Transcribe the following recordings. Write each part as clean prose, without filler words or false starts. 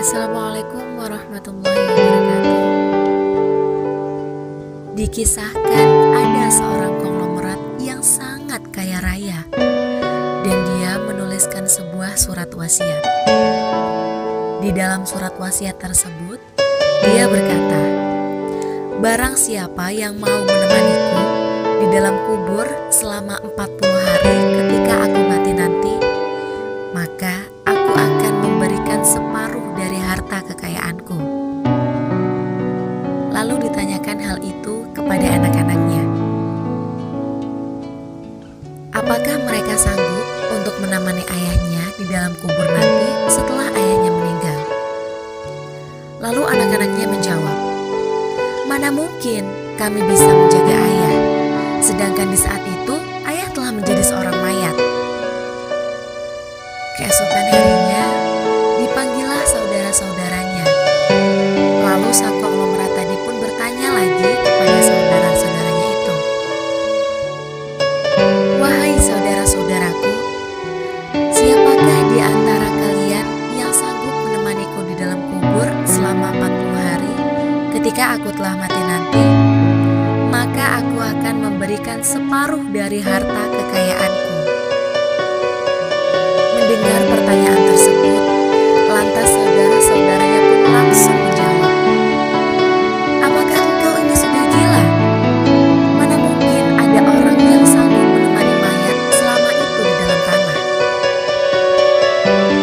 Assalamualaikum warahmatullahi wabarakatuh. Dikisahkan ada seorang konglomerat yang sangat kaya raya, dan dia menuliskan sebuah surat wasiat. Di dalam surat wasiat tersebut, dia berkata, "Barang siapa yang mau menemaniku di dalam kubur selama 40 hari ketika aku mati nanti, maka aku akan memberikan separuh dari harta kekayaanku." Lalu ditanyakan hal itu kepada anak-anaknya. Apakah mereka sanggup untuk menemani ayahnya di dalam kubur nanti setelah ayahnya meninggal? Lalu anak-anaknya menjawab, "Mana mungkin kami bisa menjaga ayah, sedangkan di saat itu ayah telah menjadi seorang mayat." Keesokan harinya dipanggillah saudara-saudaranya. Lalu sang konglomerat tadi pun bertanya lagi kepada saudara-saudaranya itu, "Wahai saudara-saudaraku, siapakah di antara kalian yang sanggup menemaniku di dalam kubur selama 40 hari ketika aku telah mati nanti? Maka aku akan memberikan separuh dari harta kekayaanku." Mendengar pertanyaan tersebut, lantas saudara-saudaranya pun langsung menjawab, "Apakah engkau ini sudah gila? Mana mungkin ada orang yang sanggup menemani mayat selama itu di dalam tanah?"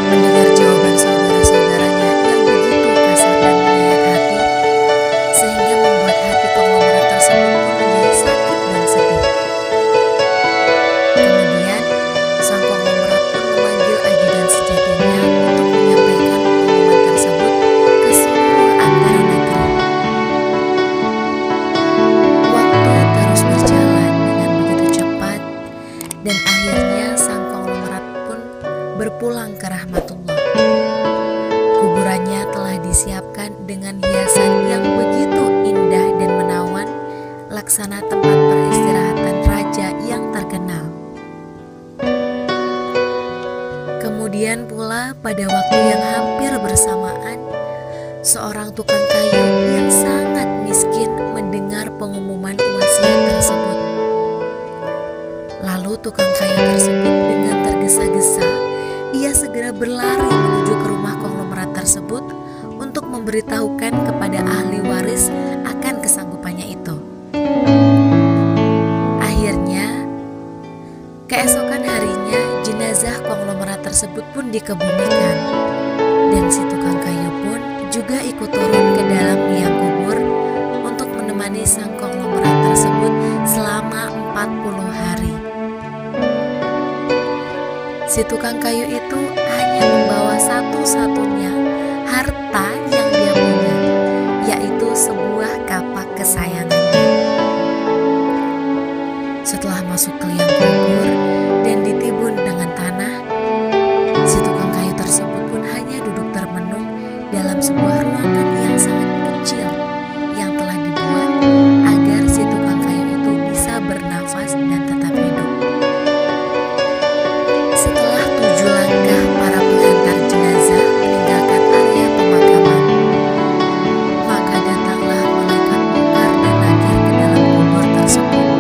Mendengar jawaban saudara-saudaranya yang begitu kasar dan menyayat hati, sehingga membuat hati konglomerat tersebut pun menjadi sakit dan sedih. Kemudian sang konglomerat pun memanggil ajudan sejatinya untuk menyampaikan pengumuman tersebut ke seluruh antara negeri. Waktu terus berjalan dengan begitu cepat, dan akhirnya sang konglomerat pun berpulang ke rahmatullah. Kuburannya telah disiapkan dengan hiasan yang begitu indah dan menawan, laksana tempat peristirahatan raja yang terkenal. Kemudian pula pada waktu yang hampir bersamaan, seorang tukang kayu yang sangat miskin mendengar pengumuman wasiat tersebut. Lalu tukang kayu tersebut dengan tergesa-gesa, ia segera berlari menuju ke rumah konglomerat tersebut untuk memberitahukan kepada ahli waris akan kesanggupannya itu. Akhirnya, keesokan harinya jenazah konglomerat tersebut pun dikebumikan, dan si tukang kayu pun juga ikut turun ke dalam liang kubur untuk menemani sang konglomerat tersebut selama 40 hari. Si tukang kayu itu hanya membawa satu-satunya harta yang dia punya, yaitu sebuah kapak kesayangannya. Setelah masuk ke liang kubur dan ditibun dengan tanah, si tukang kayu tersebut pun hanya duduk termenung dalam sebuah ruangan yang sangat kecil yang telah dibuat agar si tukang kayu itu bisa bernafas dan tetap hidup. Setelah 7 langkah para pengantar jenazah meninggalkan area pemakaman, maka datanglah malaikat mungkar dan nakir ke dalam kubur tersebut.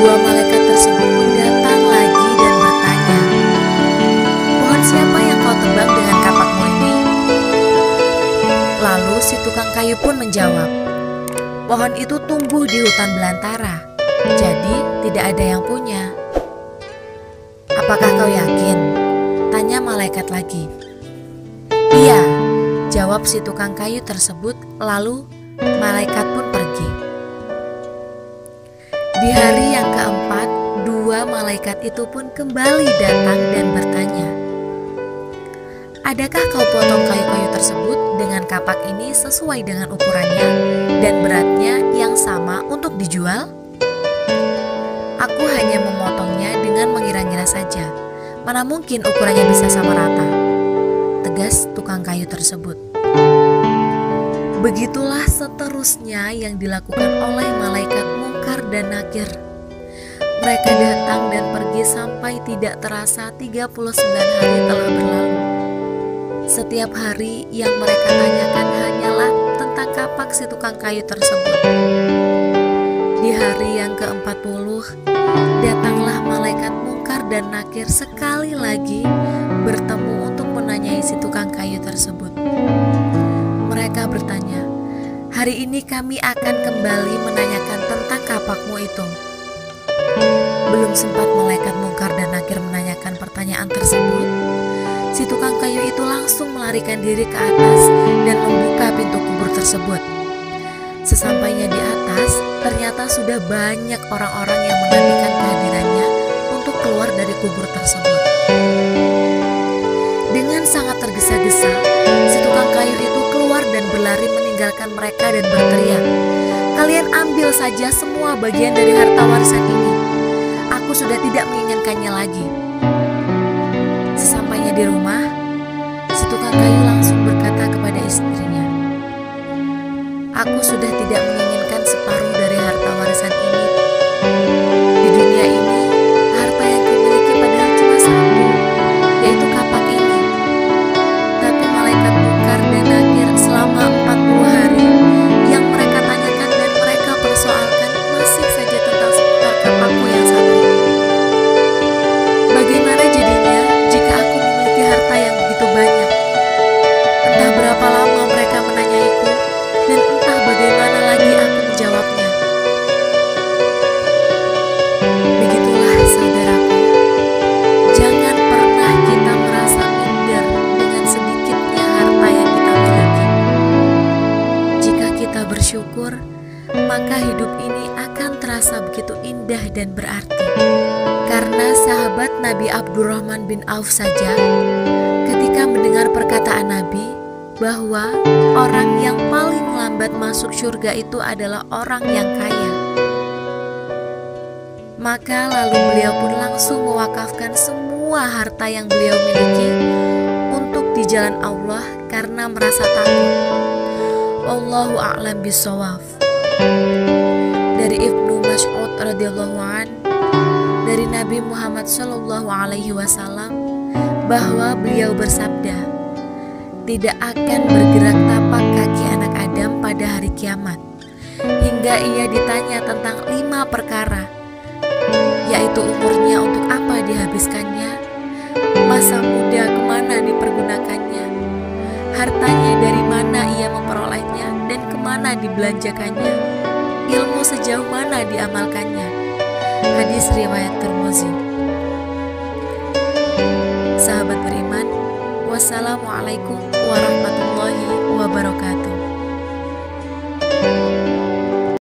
Dua malaikat tersebut pun datang lagi dan bertanya, "Pohon siapa yang kau tebang dengan kapakmu ini?" Lalu si tukang kayu pun menjawab, "Pohon itu tumbuh di hutan belantara, jadi tidak ada yang punya." "Apakah kau yakin?" tanya malaikat lagi. "Iya," jawab si tukang kayu tersebut, lalu malaikat pun pergi. Di hari yang keempat, dua malaikat itu pun kembali datang dan bertanya, "Adakah kau potong kayu-kayu tersebut dengan kapak ini sesuai dengan ukurannya dan beratnya yang sama untuk dijual?" "Aku hanya memotongnya dengan mengira-ngira saja. Mana mungkin ukurannya bisa sama rata," tegas tukang kayu tersebut. Begitulah seterusnya yang dilakukan oleh malaikat Mungkar dan Nakir. Mereka datang dan pergi sampai tidak terasa 39 hari telah berlalu. Setiap hari yang mereka tanyakan hanyalah tentang kapak si tukang kayu tersebut. Di hari yang ke-40, datanglah malaikat Mungkar dan Nakir sekali lagi bertemu untuk menanyai si tukang kayu tersebut. Mereka bertanya, "Hari ini kami akan kembali menanyakan tentang kapakmu itu." Belum sempat malaikat Mungkar dan Nakir menanyakan pertanyaan tersebut, si tukang kayu itu langsung melarikan diri ke atas dan membuka pintu kubur tersebut. Sesampainya di atas, ternyata sudah banyak orang-orang yang menantikan kehadirannya untuk keluar dari kubur tersebut. Dengan sangat tergesa-gesa, si tukang kayu itu keluar dan berlari meninggalkan mereka dan berteriak, "Kalian ambil saja semua bagian dari harta warisan ini. Aku sudah tidak menginginkannya lagi." Sesampainya di rumah, si tukang kayu langsung berkata kepada istrinya, "Aku sudah tidak menginginkan separuh dari harta warisan ini. Di dunia ini, harta yang kumiliki padahal cuma satu, yaitu kapak ini. Tapi malaikat Mungkar dan Nakir selama 40 hari yang mereka tanyakan dan mereka persoalkan masih saja tentang seputar kapakku yang satu ini. Bagaimana jadinya jika aku memiliki harta yang begitu banyak? Entah berapa lama mereka menanyaiku dan entah bagaimana lagi aku menjawabnya." Begitulah saudaraku, jangan pernah kita merasa minder dengan sedikitnya harta yang kita miliki. Jika kita bersyukur, maka hidup ini akan terasa begitu indah dan berarti. Karena sahabat Nabi Abdurrahman bin Auf saja, ketika mendengar perkataan Nabi bahwa orang yang paling lambat masuk surga itu adalah orang yang kaya, maka lalu beliau pun langsung mewakafkan semua harta yang beliau miliki untuk di jalan Allah karena merasa takut. Wallahu a'lam bishawab. Dari Ibnu Mas'ud radhiyallahu an, dari Nabi Muhammad sallallahu alaihi wasallam, bahwa beliau bersabda, "Tidak akan bergerak tapak kaki anak Adam pada hari kiamat hingga ia ditanya tentang 5 perkara, yaitu umurnya untuk apa dihabiskannya, masa muda kemana dipergunakannya, hartanya dari mana ia memperolehnya dan kemana dibelanjakannya, ilmu sejauh mana diamalkannya." Hadis riwayat Tirmizi. Sahabat beriman, wassalamualaikum warahmatullahi wabarakatuh.